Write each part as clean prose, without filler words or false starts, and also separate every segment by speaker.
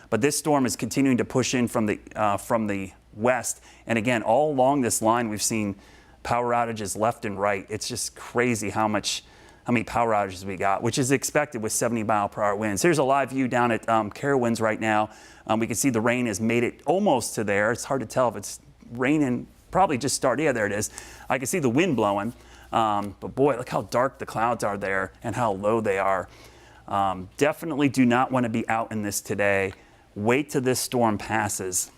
Speaker 1: But this storm is continuing to push in from the west. And again, all along this line, we've seen power outages left and right. It's just crazy how many power outages we got, which is expected with 70-mile-per-hour winds. Here's a live view down at Carowinds right now. We can see the rain has made it almost to there. It's hard to tell if it's raining, probably just started. Yeah, there it is. I can see the wind blowing. But boy, look how dark the clouds are there and how low they are. Definitely do not want to be out in this today. Wait till this storm passes.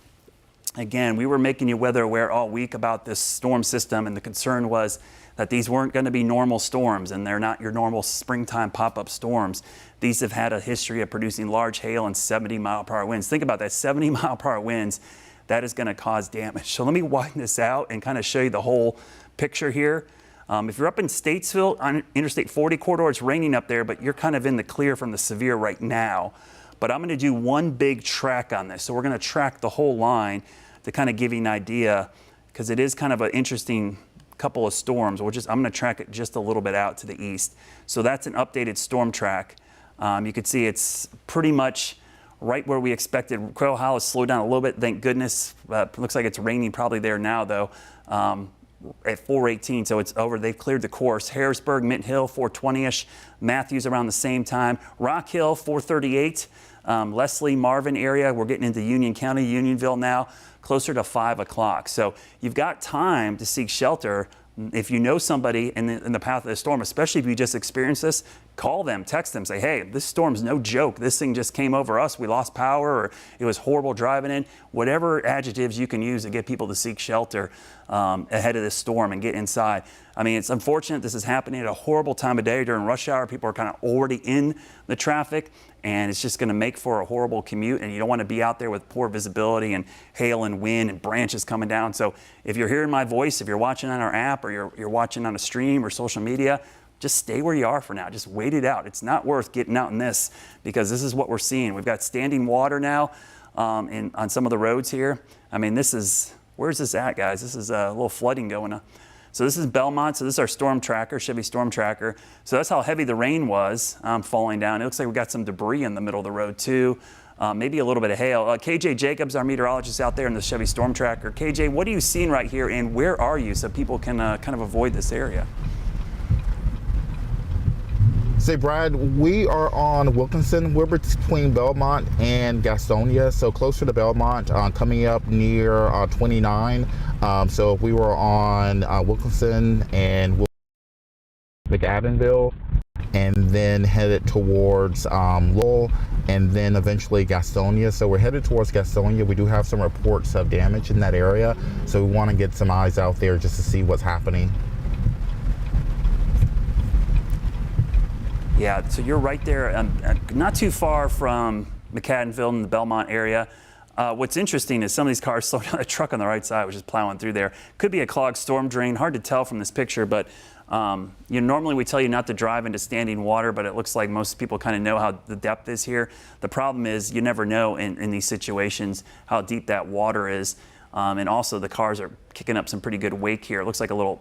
Speaker 1: Again, we were making you weather aware all week about this storm system, and the concern was that these weren't going to be normal storms, and they're not your normal springtime pop-up storms. These have had a history of producing large hail and 70-mile-per-hour winds. Think about that, 70-mile-per-hour winds. That is going to cause damage. So let me widen this out and kind of show you the whole picture here. If you're up in Statesville on Interstate 40 corridor, it's raining up there, but you're kind of in the clear from the severe right now. But I'm going to do one big track on this. So we're going to track the whole line to kind of give you an idea, because it is kind of an interesting couple of storms. I'm going to track it just a little bit out to the east. So that's an updated storm track. You can see it's pretty much right where we expected. Quail Hollow has slowed down a little bit, thank goodness. Looks like it's raining probably there now, though. At 418, so it's over. They've cleared the course. Harrisburg, Mint Hill, 420-ish. Matthews around the same time. Rock Hill, 438. Leslie, Marvin area. We're getting into Union County, Unionville now, closer to 5 o'clock. So you've got time to seek shelter. If you know somebody in the path of the storm, especially if you just experienced this, call them, text them, say, hey, this storm's no joke. This thing just came over us. We lost power, or it was horrible driving in. Whatever adjectives you can use to get people to seek shelter ahead of this storm and get inside. I mean, it's unfortunate this is happening at a horrible time of day during rush hour. People are kind of already in the traffic, and it's just going to make for a horrible commute, and you don't want to be out there with poor visibility and hail and wind and branches coming down. So if you're hearing my voice, if you're watching on our app, or you're watching on a stream or social media, just stay where you are for now. Just wait it out. It's not worth getting out in this, because this is what we're seeing. We've got standing water now on some of the roads here. I mean, where's this at, guys? This is a little flooding going on. So this is Belmont. So this is our storm tracker, Chevy storm tracker. So that's how heavy the rain was falling down. It looks like we got some debris in the middle of the road too. Maybe a little bit of hail. KJ Jacobs, our meteorologist out there in the Chevy storm tracker. KJ, what are you seeing right here, and where are you so people can kind of avoid this area?
Speaker 2: Say, Brad, we are on Wilkinson. We're between Belmont and Gastonia, so closer to Belmont, coming up near 29. So we were on Wilkinson and McAdenville, and then headed towards Lowell, and then eventually Gastonia. So we're headed towards Gastonia. We do have some reports of damage in that area, so we want to get some eyes out there just to see what's happening.
Speaker 1: Yeah, so you're right there, not too far from McAdenville in the Belmont area. What's interesting is some of these cars slowed down. A truck on the right side was just plowing through there. Could be a clogged storm drain. Hard to tell from this picture, but normally we tell you not to drive into standing water, but it looks like most people kind of know how the depth is here. The problem is you never know in these situations how deep that water is. And also the cars are kicking up some pretty good wake here. It looks like a little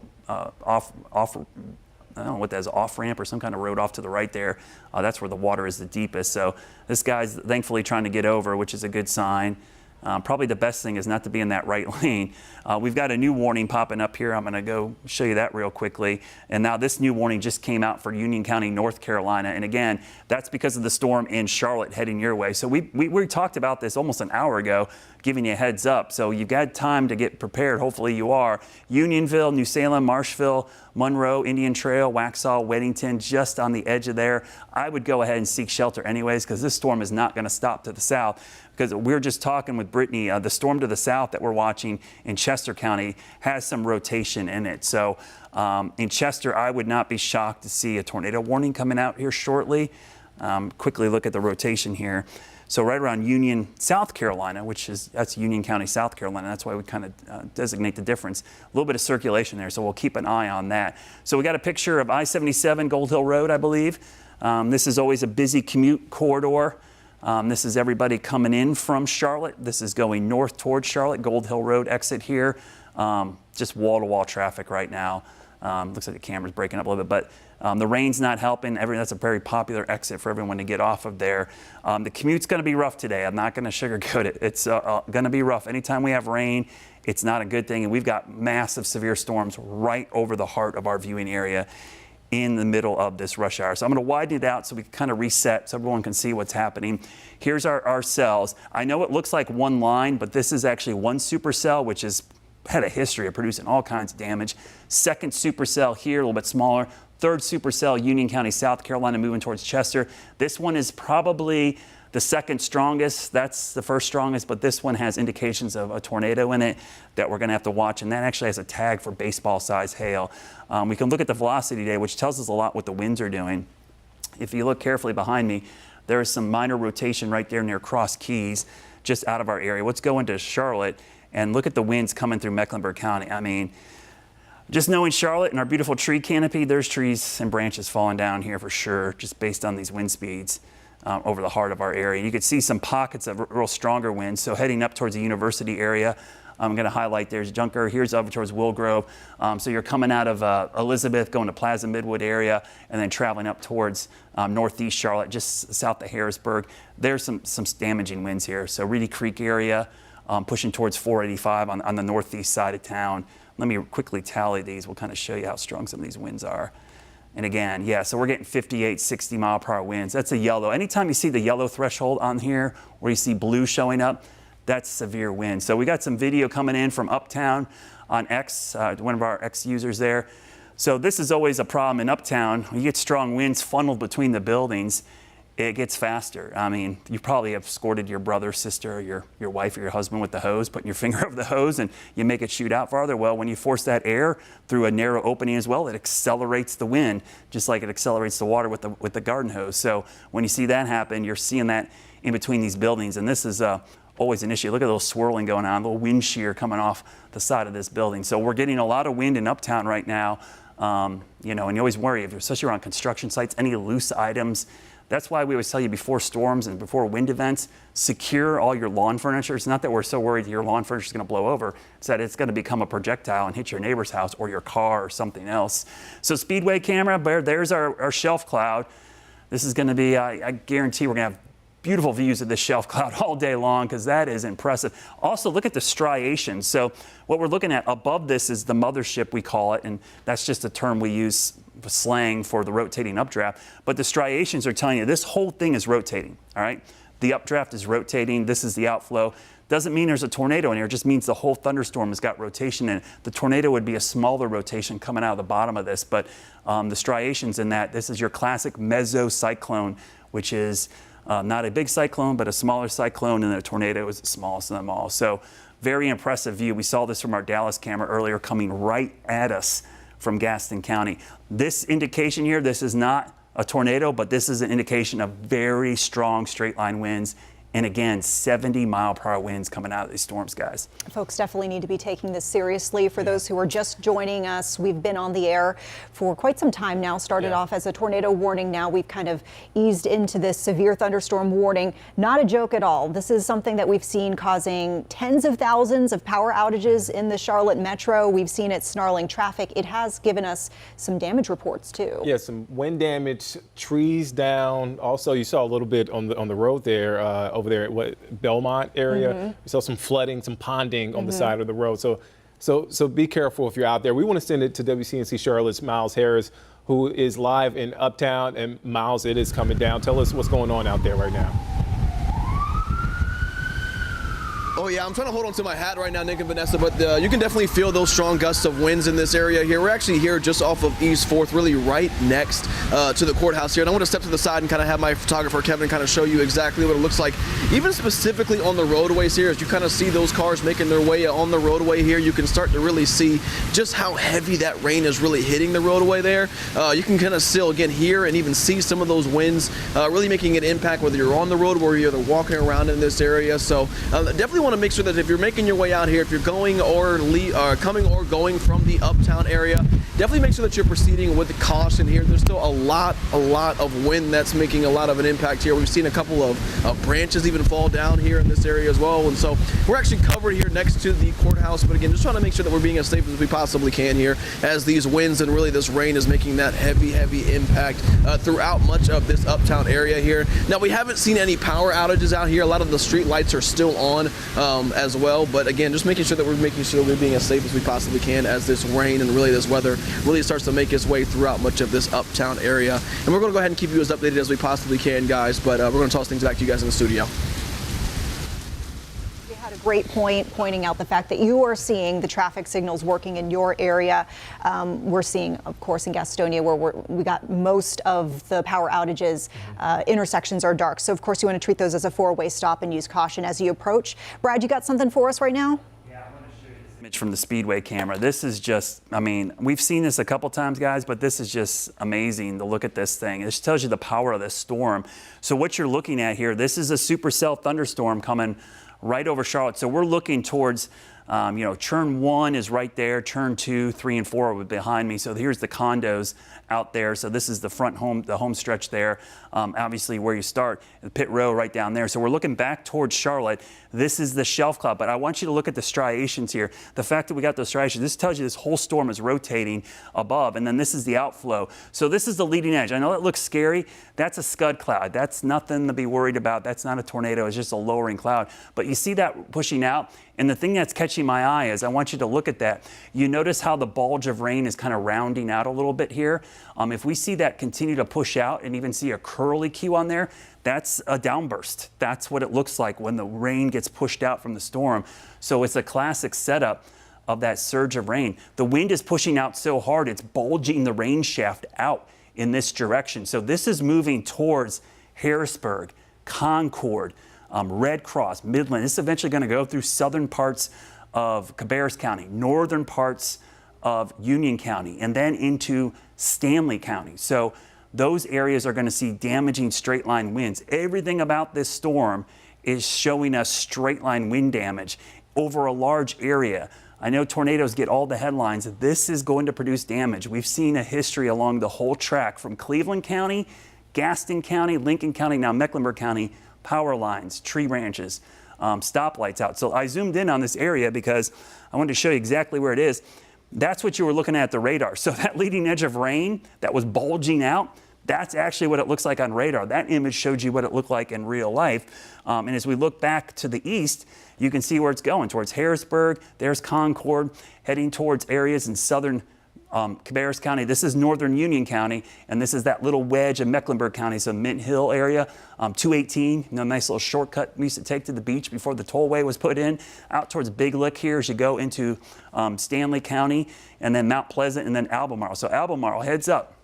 Speaker 1: I don't know what that is, off-ramp or some kind of road off to the right there. That's where the water is the deepest. So this guy's thankfully trying to get over, which is a good sign. Probably the best thing is not to be in that right lane. We've got a new warning popping up here. I'm going to go show you that real quickly. And now this new warning just came out for Union County, North Carolina. And again, that's because of the storm in Charlotte heading your way. So we talked about this almost an hour ago, giving you a heads up. So you've got time to get prepared. Hopefully you are. Unionville, New Salem, Marshville, Monroe, Indian Trail, Waxhaw, Weddington, just on the edge of there. I would go ahead and seek shelter anyways, because this storm is not going to stop to the south. Because we were just talking with Brittany, the storm to the south that we're watching in Chester County has some rotation in it. So in Chester, I would not be shocked to see a tornado warning coming out here shortly. Quickly look at the rotation here. So right around Union, South Carolina, that's Union County, South Carolina. That's why we kind of designate the difference. A little bit of circulation there, so we'll keep an eye on that. So we got a picture of I-77 Gold Hill Road, I believe. This is always a busy commute corridor. This is everybody coming in from Charlotte. This is going north towards Charlotte, Gold Hill Road exit here. Just wall-to-wall traffic right now. Looks like the camera's breaking up a little bit, but The rain's not helping. That's a very popular exit for everyone to get off of there. The commute's going to be rough today. I'm not going to sugarcoat it. It's going to be rough. Anytime we have rain, it's not a good thing. And we've got massive severe storms right over the heart of our viewing area in the middle of this rush hour. So I'm going to widen it out so we can kind of reset so everyone can see what's happening. Here's our cells. I know it looks like one line, but this is actually one supercell, which has had a history of producing all kinds of damage. Second supercell here, a little bit smaller. Third supercell, Union County, South Carolina, moving towards Chester. This one is probably the second strongest. That's the first strongest, but this one has indications of a tornado in it that we're going to have to watch, and that actually has a tag for baseball-sized hail. We can look at the velocity today, which tells us a lot what the winds are doing. If you look carefully behind me, there is some minor rotation right there near Cross Keys, just out of our area. Let's go into Charlotte and look at the winds coming through Mecklenburg County. I mean, just knowing Charlotte and our beautiful tree canopy, there's trees and branches falling down here for sure, just based on these wind speeds over the heart of our area. You could see some pockets of real stronger winds. So heading up towards the university area, I'm going to highlight there's Junker. Here's up towards Willgrove. So you're coming out of Elizabeth, going to Plaza Midwood area, and then traveling up towards northeast Charlotte, just south of Harrisburg. There's some damaging winds here. So Reedy Creek area, pushing towards 485 on the northeast side of town. Let me quickly tally these. We'll kind of show you how strong some of these winds are. And again, yeah, so we're getting 58, 60 mile per hour winds. That's a yellow. Anytime you see the yellow threshold on here, or you see blue showing up, that's severe wind. So we got some video coming in from Uptown on X, one of our X users there. So this is always a problem in Uptown. When you get strong winds funneled between the buildings, it gets faster. I mean, you probably have escorted your brother, sister, or your wife or your husband with the hose, putting your finger over the hose, and you make it shoot out farther. Well, when you force that air through a narrow opening as well, it accelerates the wind, just like it accelerates the water with the garden hose. So when you see that happen, you're seeing that in between these buildings, and this is always an issue. Look at a little swirling going on, a little wind shear coming off the side of this building. So we're getting a lot of wind in Uptown right now, you know, and you always worry, especially around construction sites, any loose items. That's why we always tell you before storms and before wind events, secure all your lawn furniture. It's not that we're so worried that your lawn furniture is going to blow over. It's that it's going to become a projectile and hit your neighbor's house or your car or something else. So Speedway camera, there's our shelf cloud. This is going to be, I guarantee we're going to have beautiful views of this shelf cloud all day long, because that is impressive. Also, look at the striations. So what we're looking at above this is the mothership, we call it, and that's just a term we use slang for the rotating updraft. But the striations are telling you this whole thing is rotating, all right? The updraft is rotating. This is the outflow. Doesn't mean there's a tornado in here. It just means the whole thunderstorm has got rotation in it. The tornado would be a smaller rotation coming out of the bottom of this, but the striations in that, this is your classic mesocyclone, which is not a big cyclone, but a smaller cyclone, and the tornado is the smallest of them all. So very impressive view. We saw this from our Dallas camera earlier, coming right at us from Gaston County. This indication here, this is not a tornado, but this is an indication of very strong straight line winds. And again, 70 mile per hour winds coming out of these storms, guys.
Speaker 3: Folks definitely need to be taking this seriously. For those who are just joining us, we've been on the air for quite some time now. Started off as a tornado warning. Now we've kind of eased into this severe thunderstorm warning. Not a joke at all. This is something that we've seen causing tens of thousands of power outages in the Charlotte metro. We've seen it snarling traffic. It has given us some damage reports too.
Speaker 4: Yeah, some wind damage, trees down. Also, you saw a little bit on the road there. Over there at Belmont area. We saw some flooding, some ponding on the side of the road. So be careful if you're out there. We want to send it to WCNC Charlotte's Miles Harris, who is live in Uptown. And Miles, it is coming down. Tell us what's going on out there right now.
Speaker 5: Oh yeah, I'm trying to hold on to my hat right now, Nick and Vanessa, but you can definitely feel those strong gusts of winds in this area here. We're actually here just off of East 4th, really right next to the courthouse here. And I want to step to the side and kind of have my photographer, Kevin, kind of show you exactly what it looks like, even specifically on the roadways here. As you kind of see those cars making their way on the roadway here, you can start to really see just how heavy that rain is really hitting the roadway there. You can kind of still, again, hear and even see some of those winds really making an impact, whether you're on the road or you're walking around in this area. So definitely want to make sure that if you're making your way out here, if you're going or coming or going from the Uptown area, definitely make sure that you're proceeding with caution here. There's still a lot of wind that's making a lot of an impact here. We've seen a couple of branches even fall down here in this area as well. And so we're actually covered here next to the courthouse. But again, just trying to make sure that we're being as safe as we possibly can here as these winds and really this rain is making that heavy impact throughout much of this Uptown area here. Now, we haven't seen any power outages out here. A lot of the street lights are still on as well. But again, just making sure that we're being as safe as we possibly can as this rain and really this weather really starts to make its way throughout much of this Uptown area. And we're going to go ahead and keep you as updated as we possibly can, guys. But we're going to toss things back to you guys in the studio.
Speaker 3: A great point pointing out the fact that you are seeing the traffic signals working in your area. We're seeing, of course, in Gastonia where we got most of the power outages. Intersections are dark. So, of course, you want to treat those as a four-way stop and use caution as you approach. Brad, you got something for us right now?
Speaker 1: Yeah, I want to show you this image from the Speedway camera. This is just, I mean, we've seen this a couple times, guys, but this is just amazing to look at this thing. It just tells you the power of this storm. So what you're looking at here, this is a supercell thunderstorm coming right over Charlotte. So we're looking towards, churn 1 is right there, churn 2, 3, and 4 are behind me. So here's the condos out there. So this is the home stretch there. Obviously where you start, the pit row right down there. So we're looking back towards Charlotte. This is the shelf cloud, but I want you to look at the striations here. The fact that we got those striations, this tells you this whole storm is rotating above, and then this is the outflow. So this is the leading edge. I know that looks scary. That's a scud cloud. That's nothing to be worried about. That's not a tornado. It's just a lowering cloud. But you see that pushing out, and the thing that's catching my eye is I want you to look at that. You notice how the bulge of rain is kind of rounding out a little bit here. If we see that continue to push out and even see a curly Q on there, that's a downburst. That's what it looks like when the rain gets pushed out from the storm. So it's a classic setup of that surge of rain. The wind is pushing out so hard, it's bulging the rain shaft out in this direction. So this is moving towards Harrisburg, Concord, Red Cross, Midland. This is eventually going to go through southern parts of Cabarrus County, northern parts of Union County, and then into Stanley County. So those areas are going to see damaging straight line winds. Everything about this storm is showing us straight line wind damage over a large area. I know tornadoes get all the headlines. This is going to produce damage. We've seen a history along the whole track from Cleveland County, Gaston County, Lincoln County, now Mecklenburg County, power lines, tree branches, stoplights out. So I zoomed in on this area because I wanted to show you exactly where it is. That's what you were looking at the radar. So that leading edge of rain that was bulging out, that's actually what it looks like on radar. That image showed you what it looked like in real life. And as we look back to the east, you can see where it's going, towards Harrisburg. There's Concord, heading towards areas in southern Cabarrus County. This is northern Union County, and this is that little wedge of Mecklenburg County, so Mint Hill area, 218, nice little shortcut we used to take to the beach before the tollway was put in, out towards Big Lick here as you go into Stanley County, and then Mount Pleasant, and then Albemarle. So Albemarle, heads up.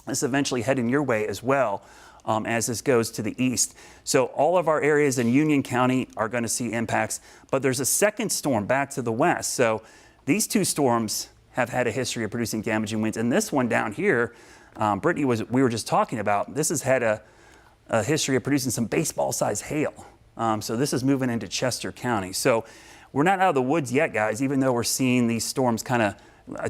Speaker 1: This is eventually heading your way as well as this goes to the east. So all of our areas in Union County are going to see impacts, but there's a second storm back to the west. So these two storms have had a history of producing damaging winds. And this one down here, Brittany, we were just talking about, this has had a history of producing some baseball-sized hail. So this is moving into Chester County. So we're not out of the woods yet, guys, even though we're seeing these storms kind of,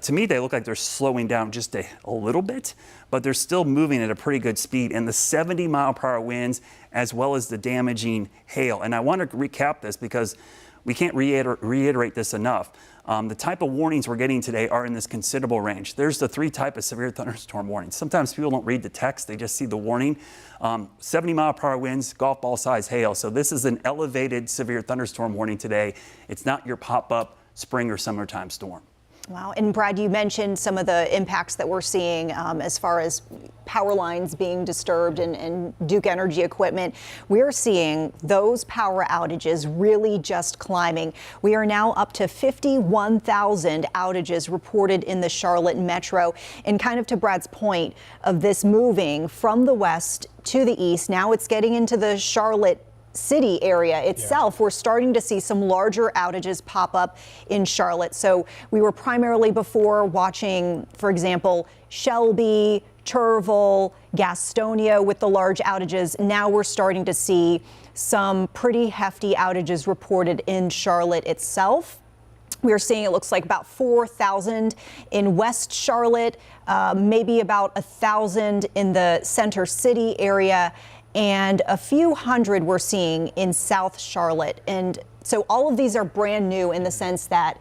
Speaker 1: to me, they look like they're slowing down just a little bit, but they're still moving at a pretty good speed. And the 70-mile-per-hour winds, as well as the damaging hail. And I want to recap this because we can't reiterate this enough. The type of warnings we're getting today are in this considerable range. There's the 3 types of severe thunderstorm warnings. Sometimes people don't read the text, they just see the warning. 70-mile-per-hour winds, golf ball size hail. So this is an elevated severe thunderstorm warning today. It's not your pop-up spring or summertime storm.
Speaker 3: Wow. And Brad, you mentioned some of the impacts that we're seeing as far as power lines being disturbed and Duke Energy equipment. We're seeing those power outages really just climbing. We are now up to 51,000 outages reported in the Charlotte metro. And kind of to Brad's point of this moving from the west to the east, now it's getting into the Charlotte city area itself. We're starting to see some larger outages pop up in Charlotte. So we were primarily before watching, for example, Shelby, Turville, Gastonia with the large outages. Now we're starting to see some pretty hefty outages reported in Charlotte itself. We are seeing, it looks like, about 4,000 in West Charlotte, maybe about 1,000 in the Center City area, and a few hundred we're seeing in South Charlotte. And so all of these are brand new in the sense that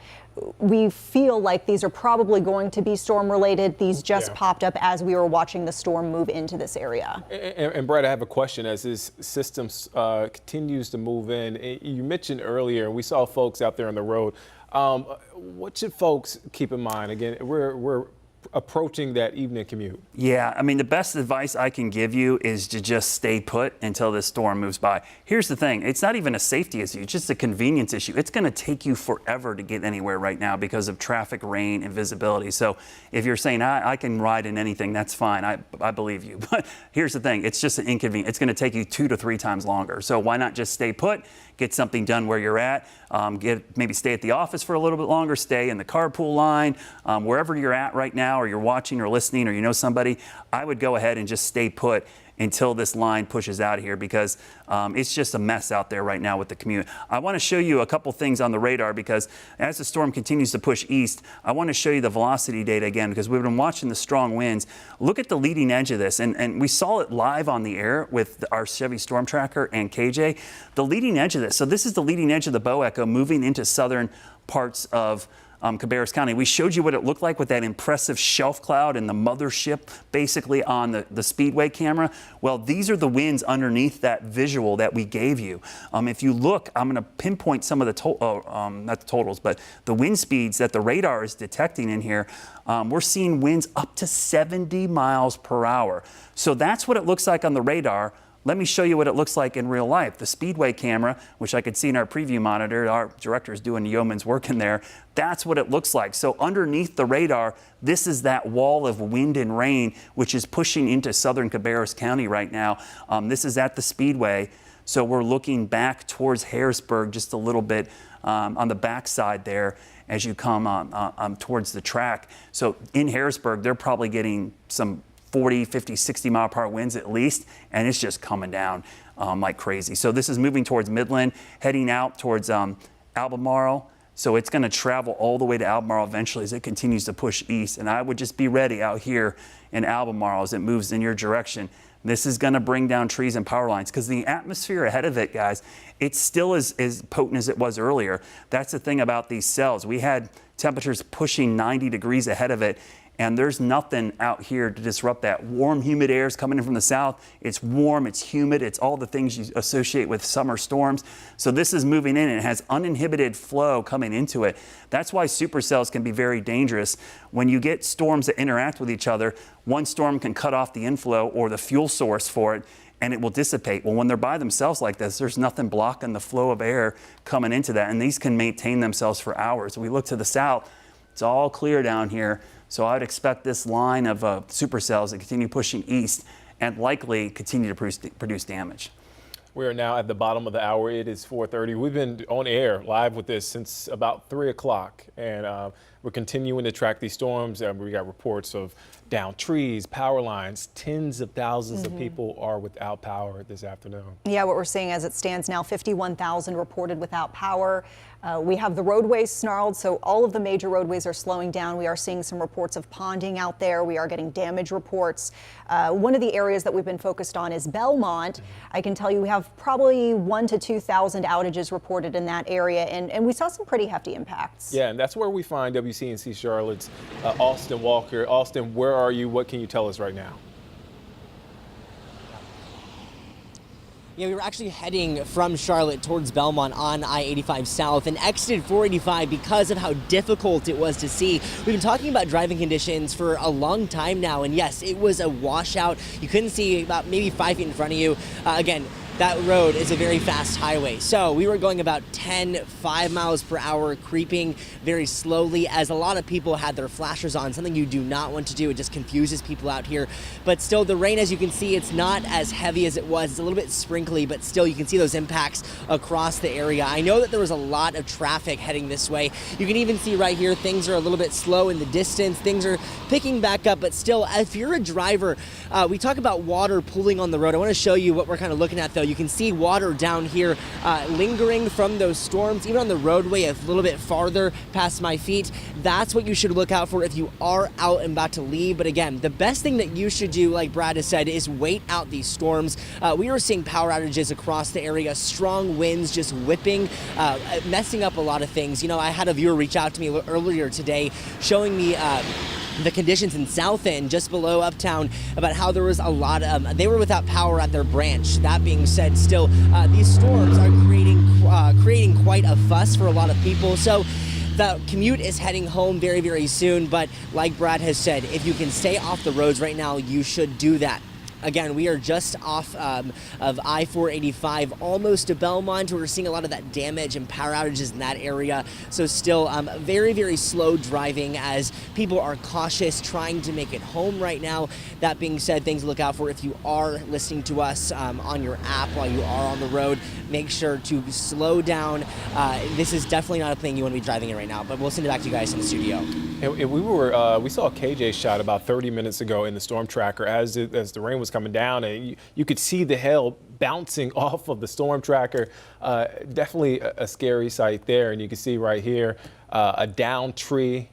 Speaker 3: we feel like these are probably going to be storm related. These just popped up as we were watching the storm move into this area.
Speaker 4: And Brad, I have a question as this system continues to move in. You mentioned earlier, we saw folks out there on the road. What should folks keep in mind? Again, we're approaching that evening commute.
Speaker 1: Yeah, I mean, the best advice I can give you is to just stay put until this storm moves by. Here's the thing, it's not even a safety issue, it's just a convenience issue. It's gonna take you forever to get anywhere right now because of traffic, rain, and visibility. So if you're saying, I can ride in anything, that's fine, I believe you. But here's the thing, it's just an inconvenience. It's gonna take you 2 to 3 times longer. So why not just stay put, get something done where you're at, maybe stay at the office for a little bit longer, stay in the carpool line, wherever you're at right now, or you're watching or listening, or you know somebody, I would go ahead and just stay put until this line pushes out of here, because it's just a mess out there right now with the commute. I want to show you a couple things on the radar, because as the storm continues to push east, I want to show you the velocity data again, because we've been watching the strong winds. Look at the leading edge of this, and we saw it live on the air with our Chevy Storm Tracker and KJ. The leading edge of this, so this is the leading edge of the bow echo moving into southern parts of Cabarrus County. We showed you what it looked like with that impressive shelf cloud and the mothership basically on the speedway camera. Well, these are the winds underneath that visual that we gave you. If you look, I'm going to pinpoint some of the not the totals, but the wind speeds that the radar is detecting in here. We're seeing winds up to 70 miles per hour. So that's what it looks like on the radar. Let me show you what it looks like in real life. The speedway camera, which I could see in our preview monitor, our director is doing yeoman's work in there. That's what it looks like. So underneath the radar, this is that wall of wind and rain, which is pushing into southern Cabarrus County right now. This is at the speedway. So we're looking back towards Harrisburg just a little bit on the backside there as you come towards the track. So in Harrisburg, they're probably getting some 40, 50, 60 mile per hour winds at least, and it's just coming down like crazy. So this is moving towards Midland, heading out towards Albemarle. So it's going to travel all the way to Albemarle eventually as it continues to push east. And I would just be ready out here in Albemarle as it moves in your direction. This is going to bring down trees and power lines, because the atmosphere ahead of it, guys, it's still as potent as it was earlier. That's the thing about these cells. We had temperatures pushing 90 degrees ahead of it, and there's nothing out here to disrupt that. Warm, humid air is coming in from the south. It's warm, it's humid, it's all the things you associate with summer storms. So this is moving in and it has uninhibited flow coming into it. That's why supercells can be very dangerous. When you get storms that interact with each other, one storm can cut off the inflow or the fuel source for it, and it will dissipate. Well, when they're by themselves like this, there's nothing blocking the flow of air coming into that, and these can maintain themselves for hours. We look to the south, it's all clear down here. So I would expect this line of supercells to continue pushing east and likely continue to produce damage.
Speaker 4: We are now at the bottom of the hour. It is 4:30. We've been on air live with this since about 3 o'clock, and we're continuing to track these storms. We got reports of downed trees, power lines. Tens of thousands of people are without power this afternoon. Yeah,
Speaker 3: what we're seeing as it stands now, 51,000 reported without power. We have the roadways snarled, so all of the major roadways are slowing down. We are seeing some reports of ponding out there. We are getting damage reports. One of the areas that we've been focused on is Belmont. I can tell you we have probably 1,000 to 2,000 outages reported in that area, and we saw some pretty hefty impacts.
Speaker 4: Yeah, and that's where we find WCNC Charlotte's Austin Walker. Austin, where are you? What can you tell us right now?
Speaker 6: Yeah, we were actually heading from Charlotte towards Belmont on I-85 South and exited 485 because of how difficult it was to see. We've been talking about driving conditions for a long time now, and yes, it was a washout. You couldn't see about maybe 5 feet in front of you. Again, that road is a very fast highway. So we were going about 5 miles per hour, creeping very slowly as a lot of people had their flashers on, something you do not want to do. It just confuses people out here. But still, the rain, as you can see, it's not as heavy as it was. It's a little bit sprinkly, but still you can see those impacts across the area. I know that there was a lot of traffic heading this way. You can even see right here, things are a little bit slow in the distance. Things are picking back up, but still, if you're a driver, we talk about water pooling on the road. I want to show you what we're kind of looking at, though. You can see water down here lingering from those storms, even on the roadway a little bit farther past my feet. That's what you should look out for if you are out and about to leave. But again, the best thing that you should do, like Brad has said, is wait out these storms. We are seeing power outages across the area, strong winds just whipping, messing up a lot of things. You know, I had a viewer reach out to me earlier today showing me the conditions in South End, just below Uptown, about how there was a lot of, they were without power at their branch. That being said, still, these storms are creating quite a fuss for a lot of people. So the commute is heading home very, very soon. But like Brad has said, if you can stay off the roads right now, you should do that. Again, we are just off of I-485, almost to Belmont. We're seeing a lot of that damage and power outages in that area. So still very, very slow driving as people are cautious, trying to make it home right now. That being said, things to look out for if you are listening to us on your app while you are on the road. Make sure to slow down. This is definitely not a thing you want to be driving in right now, but we'll send it back to you guys in the studio.
Speaker 4: And we saw a KJ shot about 30 minutes ago in the storm tracker as the rain was coming down, and you could see the hail bouncing off of the storm tracker. Definitely a scary sight there, and you can see right here a downed tree,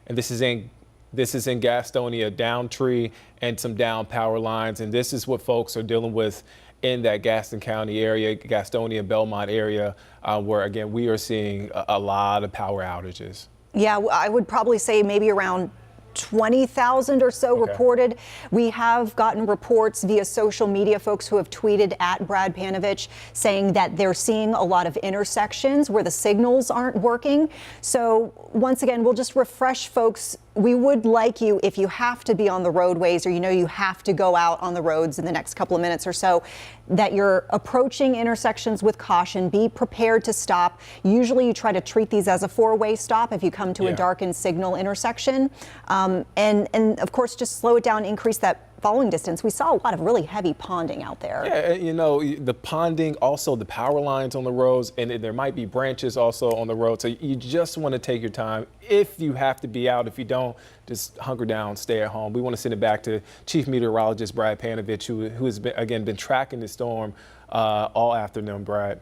Speaker 4: and this is in Gastonia, a downed tree and some down power lines, and this is what folks are dealing with in that Gaston County area, Gastonia, Belmont area, where again we are seeing a lot of power outages.
Speaker 3: Yeah, I would probably say maybe around 20,000 or so reported. We have gotten reports via social media, folks who have tweeted at Brad Panovich saying that they're seeing a lot of intersections where the signals aren't working. So once again, we'll just refresh folks. We would like you, if you have to be on the roadways or you know you have to go out on the roads in the next couple of minutes or so, that you're approaching intersections with caution. Be prepared to stop. Usually you try to treat these as a four-way stop if you come to a darkened signal intersection. And of course, just slow it down, increase that following distance. We saw a lot of really heavy ponding out there.
Speaker 4: Yeah, you know, the ponding, also the power lines on the roads, and there might be branches also on the road. So you just want to take your time. If you have to be out, if you don't, just hunker down, stay at home. We want to send it back to Chief Meteorologist Brad Panovich, who has been tracking the storm all afternoon, Brad.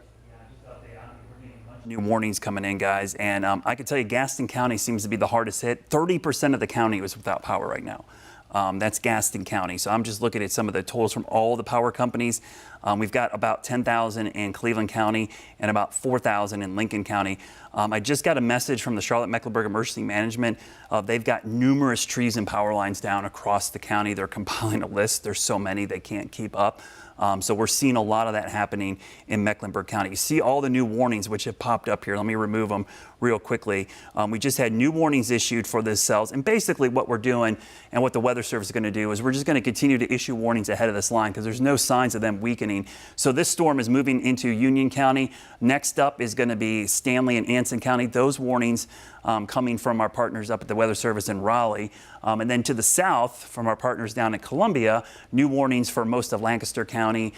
Speaker 1: New warnings coming in, guys, and I can tell you Gaston County seems to be the hardest hit. 30% of the county was without power right now. That's Gaston County. So I'm just looking at some of the totals from all the power companies. We've got about 10,000 in Cleveland County and about 4,000 in Lincoln County. I just got a message from the Charlotte-Mecklenburg Emergency Management. They've got numerous trees and power lines down across the county. They're compiling a list. There's so many they can't keep up. So we're seeing a lot of that happening in Mecklenburg County. You see all the new warnings which have popped up here. Let me remove them real quickly. We just had new warnings issued for the cells. And basically what we're doing and what the Weather Service is going to do is we're just going to continue to issue warnings ahead of this line because there's no signs of them weakening. So this storm is moving into Union County. Next up is going to be Stanley and Anson County. Those warnings coming from our partners up at the Weather Service in Raleigh. And then to the south from our partners down in Columbia, new warnings for most of Lancaster County,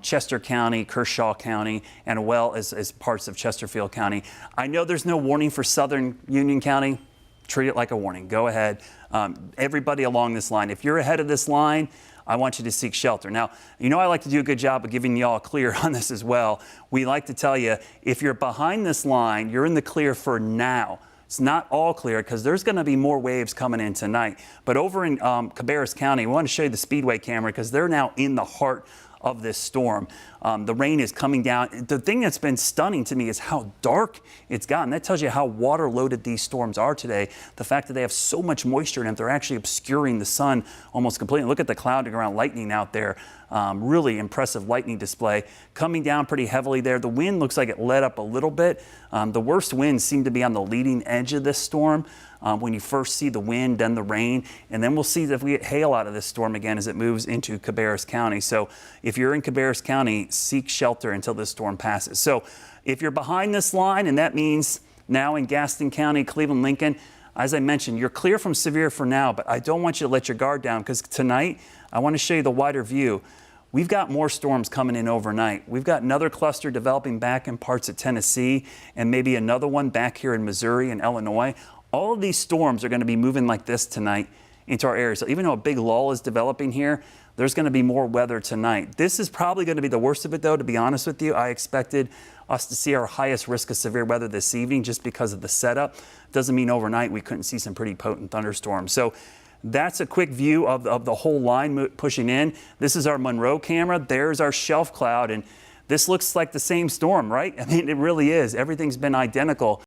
Speaker 1: Chester County, Kershaw County, and well as parts of Chesterfield County. I know there's no warning for southern Union County. Treat it like a warning. Go ahead. Everybody along this line, if you're ahead of this line, I want you to seek shelter. Now, you know I like to do a good job of giving y'all a clear on this as well. We like to tell you, if you're behind this line, you're in the clear for now. It's not all clear because there's going to be more waves coming in tonight. But over in Cabarrus County, we want to show you the Speedway camera because they're now in the heart of this storm. The rain is coming down. The thing that's been stunning to me is how dark it's gotten. That tells you how water loaded these storms are today. The fact that they have so much moisture in them, they're actually obscuring the sun almost completely. Look at the clouding around lightning out there. Really impressive lightning display coming down pretty heavily there. The wind looks like it let up a little bit. The worst winds seem to be on the leading edge of this storm. When you first see the wind, then the rain, and then we'll see if we get hail out of this storm again as it moves into Cabarrus County. So if you're in Cabarrus County, seek shelter until this storm passes. So if you're behind this line, and that means now in Gaston County, Cleveland, Lincoln, as I mentioned, you're clear from severe for now, but I don't want you to let your guard down because tonight I want to show you the wider view. We've got more storms coming in overnight. We've got another cluster developing back in parts of Tennessee and maybe another one back here in Missouri and Illinois. All of these storms are going to be moving like this tonight into our area. So even though a big lull is developing here, there's going to be more weather tonight. This is probably going to be the worst of it, though, to be honest with you. I expected us to see our highest risk of severe weather this evening just because of the setup. Doesn't mean overnight we couldn't see some pretty potent thunderstorms. So that's a quick view of the whole line pushing in. This is our Monroe camera. There's our shelf cloud. And this looks like the same storm, right? I mean, it really is. Everything's been identical.